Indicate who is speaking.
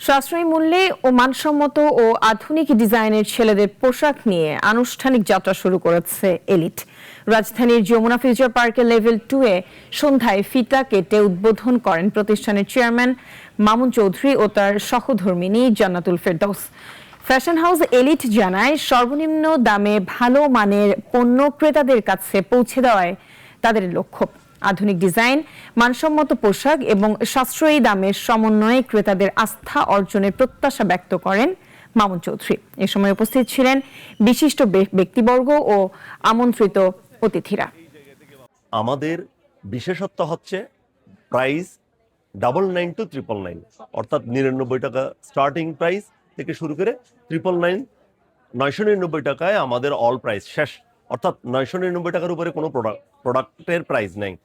Speaker 1: সাশ্রয়ী মূল্যে ও মানসম্মত ও আধুনিক ডিজাইনের ছেলেদের পোশাক নিয়ে আনুষ্ঠানিক যাত্রা শুরু করেছে এলিট। রাজধানীর যমুনা ফিউচার পার্কের লেভেল 2 এ সন্ধ্যায় ফিতা কেটে উদ্বোধন করেন প্রতিষ্ঠানের চেয়ারম্যান মামুন চৌধুরী ও তার সহধর্মিণী Jannatul Ferdous. Fashion house elite জানায়, সর্বনিম্ন দামে ভালো মানের পণ্য ক্রেতাদের কাছে পৌঁছে দেওয়ায় তাদের লক্ষ্য। আধুনিক ডিজাইন, মানসম্মত পোশাক এবং সাশ্রয়ী দামের সমন্বয়ে ক্রেতাদের আস্থা অর্জনের প্রত্যাশা ব্যক্ত করেন মামুন চৌধুরী। এ সময় উপস্থিত ছিলেন বিশিষ্ট ব্যক্তিবর্গ ও আমন্ত্রিত অতিথিরা।
Speaker 2: আমাদের বিশেষত্ব হচ্ছে প্রাইস 99 to 999, অর্থাৎ 99 টাকা স্টার্টিং প্রাইস থেকে শুরু করে 999 999 টাকায় আমাদের অল প্রাইস শেষ। অর্থাৎ 999 টাকার উপরে কোনো প্রোডাক্টের প্রাইস নেই।